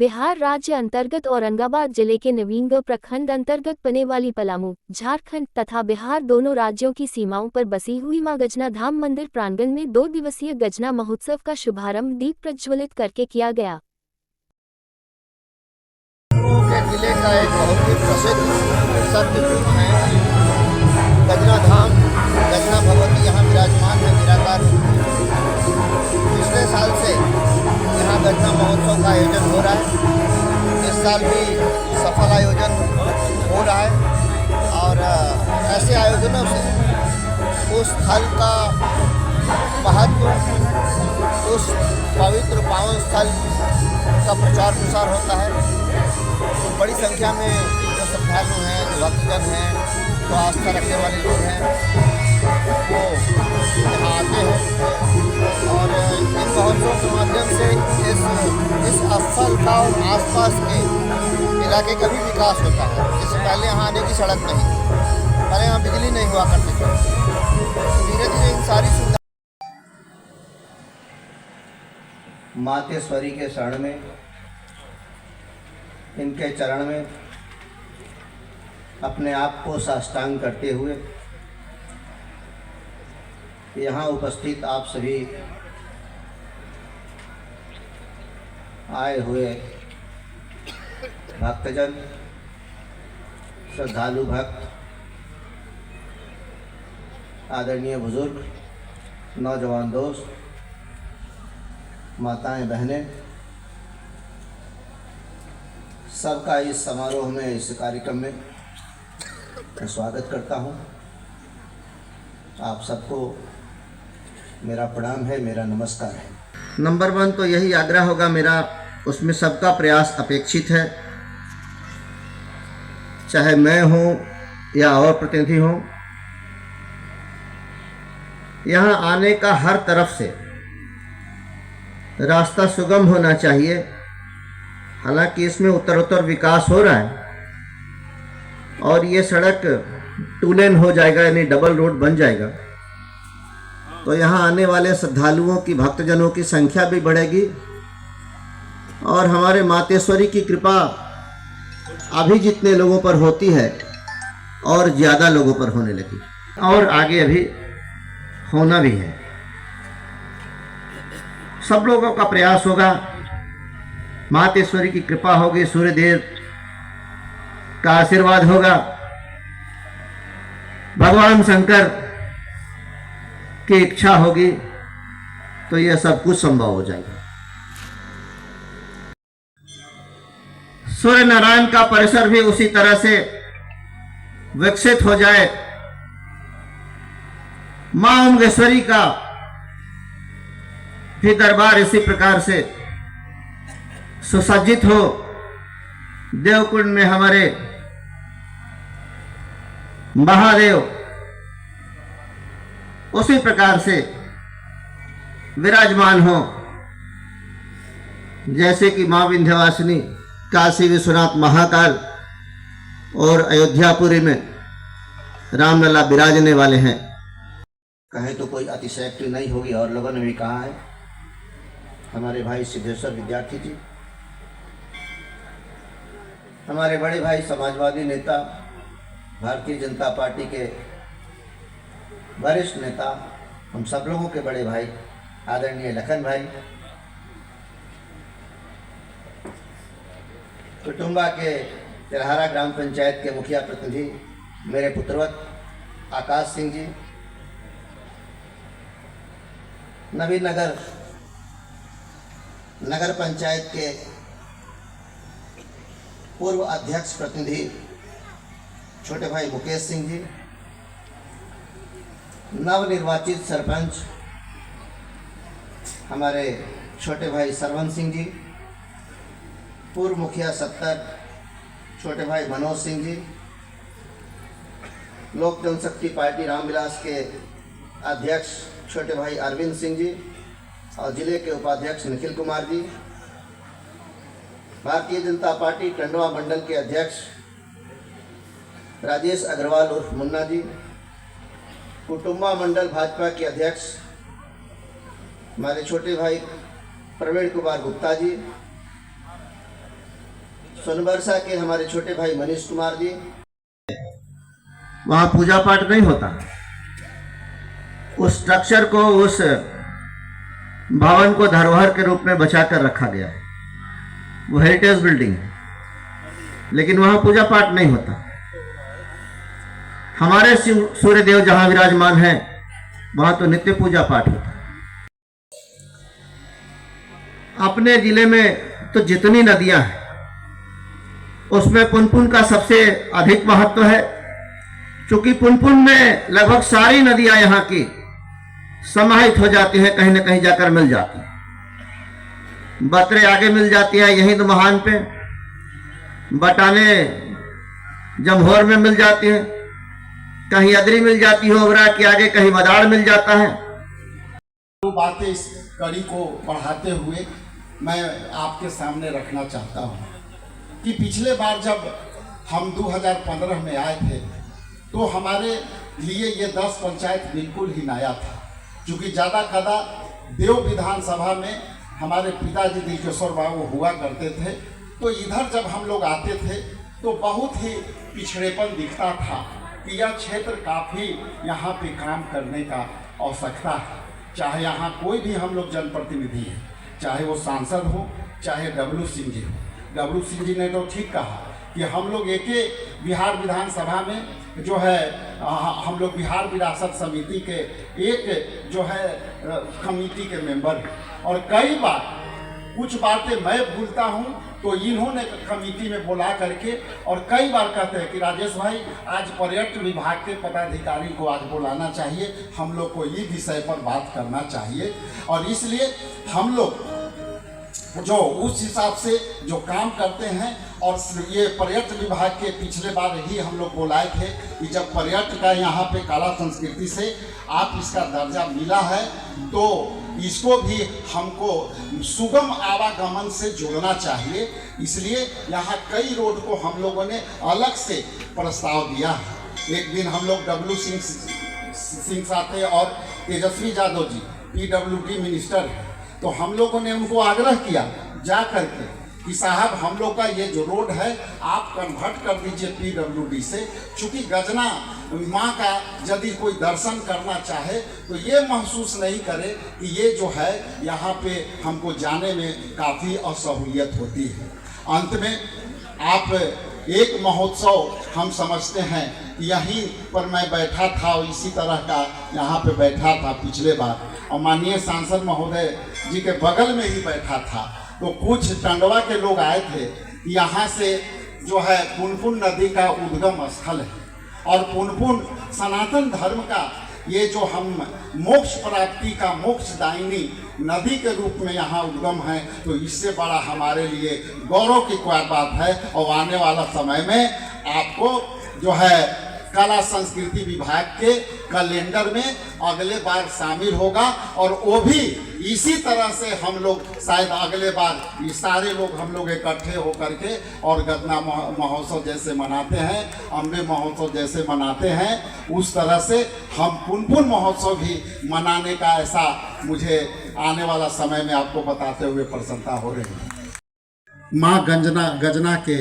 बिहार राज्य अंतर्गत औरंगाबाद जिले के नवीनगढ़ प्रखंड अंतर्गत पड़ने वाली पलामू, झारखंड तथा बिहार दोनों राज्यों की सीमाओं पर बसी हुई मां गजना धाम मंदिर प्रांगण में 2 दिवसीय गजना महोत्सव का शुभारंभ दीप प्रज्वलित करके किया गया। जिले का एक बहुत ही प्रसिद्ध शक्तिपीठ है गजना धाम। गजना भगवती यहाँ विराजमान है निराकार। पिछले साल से यहाँ गजना महोत्सव का आयोजन हो रहा है। इस साल भी सफल आयोजन हो रहा है और ऐसे आयोजनों से उस स्थल का महत्व, उस पवित्र पावन स्थल का प्रचार प्रसार होता है। बड़ी संख्या में जो श्रद्धालु हैं, जो भक्तजन हैं, जो आस्था रखने वाले लोग हैं, वो यहाँ आते हैं और इन महोत्सव के माध्यम से इस स्थल का और आसपास के इलाके का भी विकास होता है। इससे पहले यहाँ आने की सड़क नहीं थी, पहले यहाँ बिजली नहीं हुआ करती थी। धीरे धीरे इन सारी सुविधा मातेश्वरी के शरण में, इनके चरण में अपने आप को साष्टांग करते हुए यहाँ उपस्थित आप सभी आए हुए भक्तजन, श्रद्धालु भक्त, आदरणीय बुजुर्ग, नौजवान दोस्त, माताएं, बहनें, सबका इस समारोह में, इस कार्यक्रम में मैं स्वागत करता हूं। आप सबको मेरा प्रणाम है, मेरा नमस्कार है। नंबर 1 तो यही आग्रह होगा मेरा, उसमें सबका प्रयास अपेक्षित है, चाहे मैं हूं या और प्रतिनिधि हों। यहाँ आने का हर तरफ से रास्ता सुगम होना चाहिए। हालांकि इसमें उत्तरोत्तर विकास हो रहा है और ये सड़क 2 लेन हो जाएगा, यानी डबल रोड बन जाएगा, तो यहाँ आने वाले श्रद्धालुओं की, भक्तजनों की संख्या भी बढ़ेगी और हमारे मातेश्वरी की कृपा अभी जितने लोगों पर होती है और ज़्यादा लोगों पर होने लगी और आगे अभी होना भी है। सब लोगों का प्रयास होगा, मातेश्वरी की कृपा होगी, सूर्यदेव का आशीर्वाद होगा, भगवान शंकर की इच्छा होगी तो यह सब कुछ संभव हो जाएगा। सूर्य नारायण का परिसर भी उसी तरह से विकसित हो जाए, मां ओमगेश्वरी का भी दरबार इसी प्रकार से सुसज्जित हो, देवकुंड में हमारे महादेव उसी प्रकार से विराजमान हो, जैसे कि मां विंध्यवासिनी, काशी विश्वनाथ महाकाल और अयोध्यापुरी में रामलला विराजने वाले हैं। कहें तो कोई अतिशयोक्ति नहीं होगी और लोगों ने भी कहा है। हमारे भाई सिद्धेश्वर विद्यार्थी जी, हमारे बड़े भाई समाजवादी नेता, भारतीय जनता पार्टी के वरिष्ठ नेता, हम सब लोगों के बड़े भाई आदरणीय लखन भाई, कुटुंबा के तिलहारा ग्राम पंचायत के मुखिया प्रतिनिधि मेरे पुत्रवत आकाश सिंह जी, नवीनगर नगर पंचायत के पूर्व अध्यक्ष प्रतिनिधि छोटे भाई मुकेश सिंह जी, नवनिर्वाचित सरपंच हमारे छोटे भाई सरवन सिंह जी, पूर्व मुखिया 70 छोटे भाई मनोज सिंह जी, लोक जनशक्ति पार्टी रामविलास के अध्यक्ष छोटे भाई अरविंद सिंह जी और जिले के उपाध्यक्ष निखिल कुमार जी, भारतीय जनता पार्टी टंडवा मंडल के अध्यक्ष राजेश अग्रवाल उर्फ मुन्ना जी, कुटुंबा मंडल भाजपा के अध्यक्ष हमारे छोटे भाई प्रवीण कुमार गुप्ता जी, सोनबरसा के हमारे छोटे भाई मनीष कुमार जी। वहाँ पूजा पाठ नहीं होता। उस स्ट्रक्चर को, उस भवन को धरोहर के रूप में बचा कर रखा गया है। वो हेरिटेज बिल्डिंग है, लेकिन वहाँ पूजा पाठ नहीं होता। हमारे सूर्यदेव जहाँ विराजमान हैं, वहाँ तो नित्य पूजा पाठ होता है। अपने जिले में तो जितनी नदियां हैं, उसमें पुनपुन का सबसे अधिक महत्व है, क्योंकि पुनपुन में लगभग सारी नदियां यहाँ की समाहित हो जाती हैं, कहीं न कहीं जाकर मिल जाती हैं। बतरे आगे मिल जाती हैं यहीं तो महान पे, बटाने जमहोर में मिल जाती हैं, कहीं अदरी मिल जाती है ओबरा के आगे, कहीं मदार मिल जाता है। दो बातें इस कड़ी को बढ़ाते हुए मैं आपके सामने रखना चाहता हूँ कि पिछले बार जब हम 2015 में आए थे तो हमारे लिए ये 10 पंचायत बिल्कुल ही नया था, क्योंकि ज़्यादा कदा देव विधानसभा में हमारे पिताजी दिलकेश्वर बाबू हुआ करते थे। तो इधर जब हम लोग आते थे तो बहुत ही पिछड़ेपन दिखता था कि यह क्षेत्र काफ़ी यहाँ पे काम करने का आवश्यकता है। चाहे यहाँ कोई भी हम लोग जनप्रतिनिधि है, चाहे वो सांसद हो, चाहे डब्लू सिंह जी हो। डब्लू सिंह जी ने तो ठीक कहा कि हम लोग एक बिहार विधानसभा में जो है हम लोग बिहार विरासत समिति के एक जो है कमेटी के मेंबर हैं, और कई बार कुछ बातें मैं भूलता हूँ तो इन्होंने कमेटी में बुला करके और कई बार कहते हैं कि राजेश भाई आज पर्यटन विभाग के पदाधिकारी को आज बुलाना चाहिए, हम लोग को ये विषय पर बात करना चाहिए। और इसलिए हम लोग जो उस हिसाब से जो काम करते हैं, और ये पर्यटन विभाग के पिछले बार ही हम लोग बुलाए थे कि जब पर्यटन का यहाँ पे कला संस्कृति से आप इसका दर्जा मिला है तो इसको भी हमको सुगम आवागमन से जोड़ना चाहिए। इसलिए यहाँ कई रोड को हम लोगों ने अलग से प्रस्ताव दिया है। एक दिन हम लोग डब्लू सिंह साथ और तेजस्वी यादव जी PWD मिनिस्टर हैं, तो हम लोगों ने उनको आग्रह किया जा करके कि साहब हम लोग का ये जो रोड है आप कन्वर्ट कर दीजिए PWD से, चूँकि गजना माँ का यदि कोई दर्शन करना चाहे तो ये महसूस नहीं करे कि ये जो है यहाँ पे हमको जाने में काफ़ी असहूलियत होती है। अंत में आप एक महोत्सव हम समझते हैं, यहीं पर मैं बैठा था और इसी तरह का यहाँ पे बैठा था पिछले बार, और माननीय सांसद महोदय जी के बगल में ही बैठा था। तो कुछ टंडवा के लोग आए थे, यहाँ से जो है पुनपुन नदी का उद्गम स्थल है, और पुनपुन सनातन धर्म का ये जो हम मोक्ष प्राप्ति का मोक्षदायिनी नदी के रूप में यहाँ उद्गम है, तो इससे बड़ा हमारे लिए गौरव की कोई बात है। और आने वाला समय में आपको जो है कला संस्कृति विभाग के कैलेंडर में अगले बार शामिल होगा, और वो भी इसी तरह से हम लोग शायद अगले बार ये सारे लोग हम लोग इकट्ठे होकर के और गजना महोत्सव जैसे मनाते हैं, अम्बे महोत्सव जैसे मनाते हैं, उस तरह से हम पुनपुन महोत्सव भी मनाने का ऐसा मुझे आने वाला समय में आपको बताते हुए प्रसन्नता हो रही है। माँ गजना के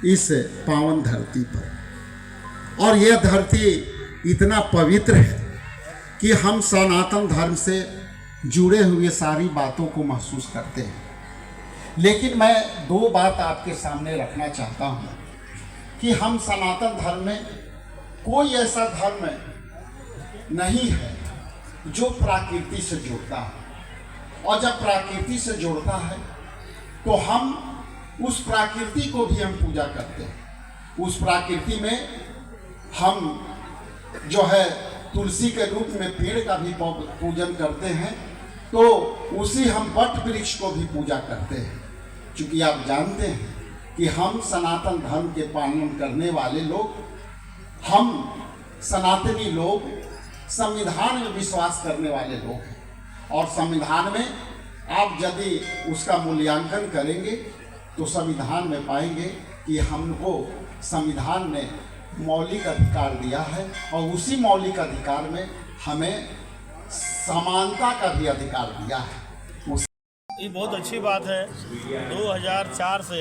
इस पावन धरती पर, और यह धरती इतना पवित्र है कि हम सनातन धर्म से जुड़े हुए सारी बातों को महसूस करते हैं। लेकिन मैं दो बात आपके सामने रखना चाहता हूँ कि हम सनातन धर्म में कोई ऐसा धर्म नहीं है जो प्रकृति से जुड़ता है, और जब प्रकृति से जुड़ता है तो हम उस प्रकृति को भी हम पूजा करते हैं। उस प्रकृति में हम जो है तुलसी के रूप में पेड़ का भी पूजन करते हैं, तो उसी हम वट वृक्ष को भी पूजा करते हैं। क्योंकि आप जानते हैं कि हम सनातन धर्म के पालन करने वाले लोग, हम सनातनी लोग संविधान में विश्वास करने वाले लोग हैं, और संविधान में आप यदि उसका मूल्यांकन करेंगे तो संविधान में पाएंगे कि हमको संविधान ने मौलिक अधिकार दिया है, और उसी मौलिक अधिकार में हमें समानता का भी अधिकार दिया है। ये बहुत अच्छी बात है। 2004 से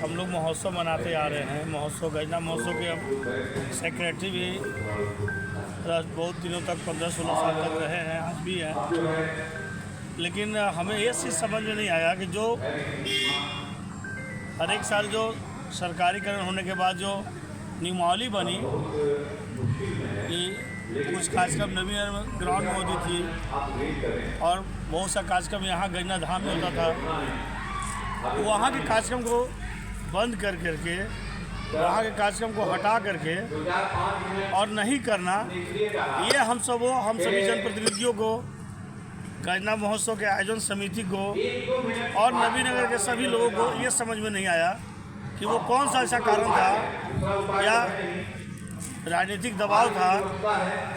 हम लोग महोत्सव मनाते आ रहे हैं। महोत्सव गजना महोत्सव के हम सेक्रेटरी भी बहुत दिनों तक 15-16 साल तक रहे हैं, आज भी हैं। लेकिन हमें ये चीज़ समझ में नहीं आया कि जो हर एक साल जो सरकारीकरण होने के बाद जो नियमावली बनी कि कुछ कार्यक्रम नवीन ग्राउंड में होती थी और बहुत सा कार्यक्रम यहाँ गजना धाम में होता था, तो वहाँ के कार्यक्रम को बंद कर करके, वहाँ के कार्यक्रम को हटा करके और नहीं करना, ये हम सभी जनप्रतिनिधियों को, गजना महोत्सव के आयोजन समिति को और नवीनगर के सभी लोगों को ये समझ में नहीं आया कि वो कौन सा ऐसा कारण था या राजनीतिक दबाव था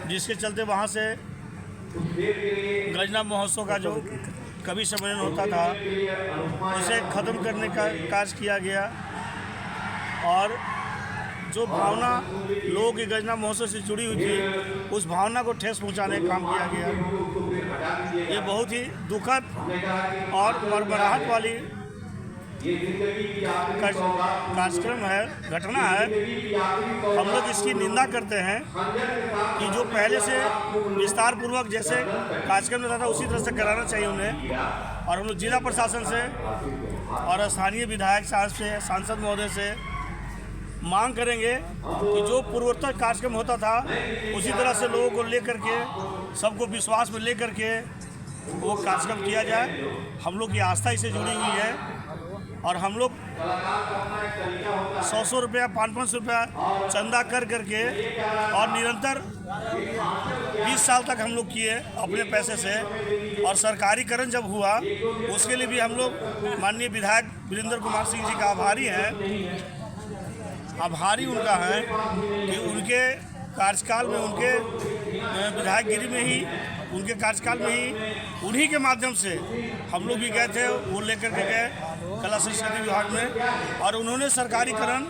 जिसके चलते वहाँ से गजना महोत्सव का जो कवि सम्मेलन होता था उसे ख़त्म करने का कार्य किया गया। और जो भावना लोगों की गजना महोत्सव से जुड़ी हुई थी, उस भावना को ठेस पहुंचाने का काम किया गया। ये बहुत ही दुखद और बड़बड़ाहट वाली कार्यक्रम है, घटना है। हम लोग इसकी निंदा करते हैं कि जो पहले से विस्तार पूर्वक जैसे कार्यक्रम रहता था उसी तरह से कराना चाहिए उन्हें। और हम लोग जिला प्रशासन से और स्थानीय विधायक साहब से, सांसद महोदय से मांग करेंगे कि जो पूर्वोत्तर कार्यक्रम होता था उसी तरह से लोगों को लेकर के, सबको विश्वास में लेकर के वो कार्यक्रम किया जाए। हम लोग की आस्था इससे जुड़ी हुई है और हम लोग 100 रुपया, 500 रुपया चंदा कर करके और निरंतर 20 साल तक हम लोग किए अपने पैसे से। और सरकारीकरण जब हुआ उसके लिए भी हम लोग माननीय विधायक वीरेंद्र कुमार सिंह जी का आभारी हैं। आभारी उनका है कि उनके कार्यकाल में, उनके विधायकगिरी में ही, उनके कार्यकाल में ही उन्हीं के माध्यम से हम लोग भी गए थे, वो लेकर के गए कला संस्कृति विभाग में। और उन्होंने सरकारीकरण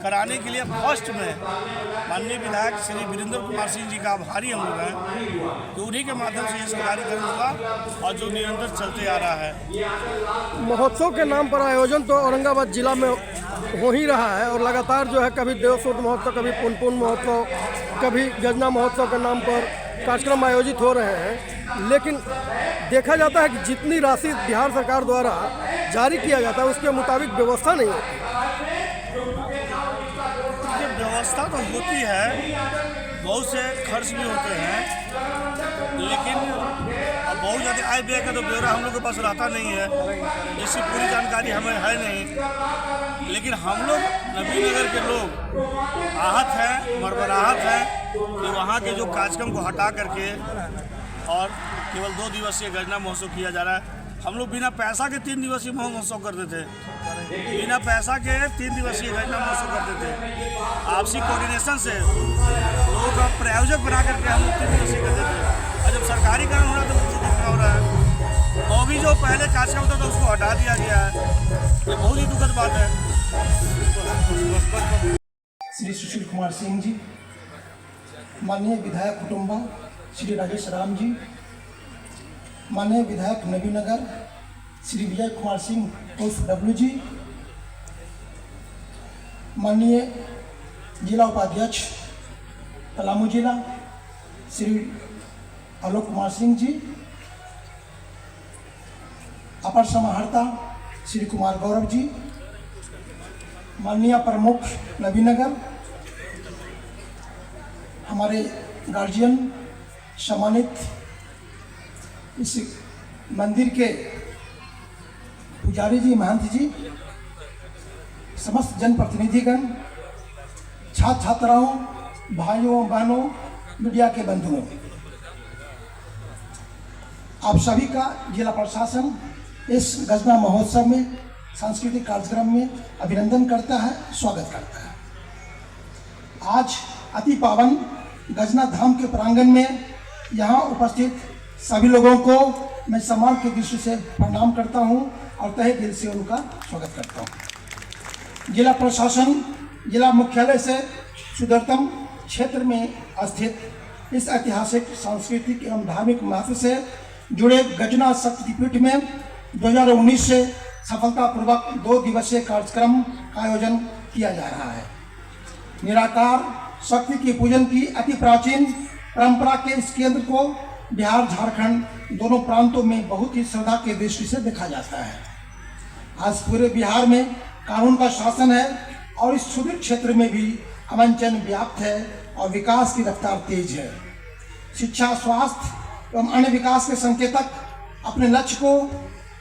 कराने के लिए फर्स्ट में माननीय विधायक श्री वीरेंद्र कुमार सिंह जी का आभारी हम लोग हैं कि उन्हीं के माध्यम से ये सरकारीकरण हुआ और जो निरंतर चलते आ रहा है। महोत्सव के नाम पर आयोजन तो औरंगाबाद जिला में हो ही रहा है और लगातार जो है कभी देवसूत महोत्सव, कभी पुनपुन महोत्सव, कभी गजना महोत्सव के नाम पर कार्यक्रम आयोजित हो रहे हैं। लेकिन देखा जाता है कि जितनी राशि बिहार सरकार द्वारा जारी किया जाता है उसके मुताबिक व्यवस्था नहीं होती। व्यवस्था तो होती है, बहुत से खर्च भी होते हैं, लेकिन अब बहुत ज़्यादा आय व्यय का तो ब्यौरा हम लोग के पास रहता नहीं है, जिसकी पूरी जानकारी हमें है नहीं। लेकिन हम लोग नवीनगर के लोग आहत हैं, मरबराहत हैं कि वहाँ के जो कार्यक्रम को हटा करके और केवल 2 दिवसीय गजना महोत्सव किया जा रहा है। हम लोग बिना पैसा के 3 दिवसीय महोत्सव करते थे, बिना पैसा के 3 दिवसीय गजना महोत्सव करते थे। आपसी कोऑर्डिनेशन से लोगों का प्रायोजक बना करके हम लोग 3 दिवसीय करते थे। और जब सरकारीकरण हो रहा है तो मुझे देखना हो रहा है, वो भी जो पहले कार्यक्रम होता था उसको हटा दिया गया है। ये बहुत ही दुखद बात है। श्री सुशील कुमार सिंह जी, माननीय विधायक कुटुंबा श्री राजेश राम जी, माननीय विधायक नवीनगर श्री विजय कुमार सिंह उर्फ डब्ल्यू जी, माननीय जिला उपाध्यक्ष पलामू जिला श्री आलोक कुमार सिंह जी, अपर समाहर्ता श्री कुमार गौरव जी, माननीय प्रमुख नवीनगर, हमारे गार्जियन सम्मानित इस मंदिर के पुजारी जी, महंत जी, समस्त जनप्रतिनिधिगण, छात्र छात्राओं, भाइयों बहनों, मीडिया के बंधुओं, आप सभी का जिला प्रशासन इस गजना महोत्सव में, सांस्कृतिक कार्यक्रम में अभिनंदन करता है, स्वागत करता है। आज अति पावन गजना धाम के प्रांगण में यहाँ उपस्थित सभी लोगों को मैं सम्मान की दृष्टि से प्रणाम करता हूँ और तहे दिल से उनका स्वागत करता हूँ। जिला प्रशासन जिला मुख्यालय से सुदूरतम क्षेत्र में स्थित इस ऐतिहासिक, सांस्कृतिक एवं धार्मिक महत्व से जुड़े गजना शक्तिपीठ में 2019 से सफलतापूर्वक 2 दिवसीय कार्यक्रम का आयोजन किया जा रहा है। निराकार शक्ति के पूजन की अति प्राचीन परंपरा के इस केंद्र को बिहार झारखंड दोनों प्रांतों में बहुत ही श्रद्धा के दृष्टि से देखा जाता है। आज पूरे बिहार में कानून का शासन है और इस सुदूर क्षेत्र में भी अमन चैन व्याप्त है और विकास की रफ्तार तेज है। शिक्षा, स्वास्थ्य एवं अन्य विकास के संकेतक अपने लक्ष्य को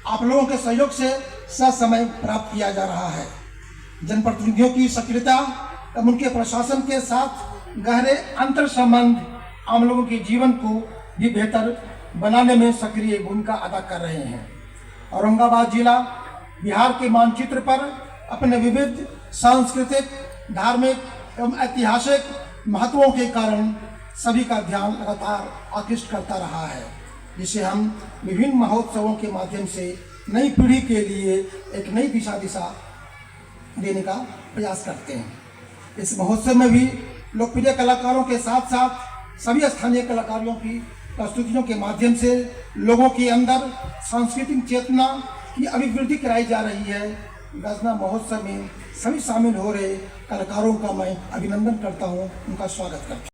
आप लोगों के सहयोग से ससमय प्राप्त किया जा रहा है। जनप्रतिनिधियों की सक्रियता एवं उनके प्रशासन के साथ गहरे अंतर संबंध आम लोगों के जीवन को भी बेहतर बनाने में सक्रिय भूमिका अदा कर रहे हैं। औरंगाबाद जिला बिहार के मानचित्र पर अपने विविध सांस्कृतिक, धार्मिक एवं ऐतिहासिक महत्वों के कारण सभी का ध्यान लगातार आकृष्ट करता रहा है, जिसे हम विभिन्न महोत्सवों के माध्यम से नई पीढ़ी के लिए एक नई दिशा देने का प्रयास करते हैं। इस महोत्सव में भी लोकप्रिय कलाकारों के साथ साथ सभी स्थानीय कलाकारों की प्रस्तुतियों के माध्यम से लोगों के अंदर सांस्कृतिक चेतना की अभिवृद्धि कराई जा रही है। गजना महोत्सव में सभी शामिल हो रहे कलाकारों का मैं अभिनंदन करता हूं, उनका स्वागत करता हूं।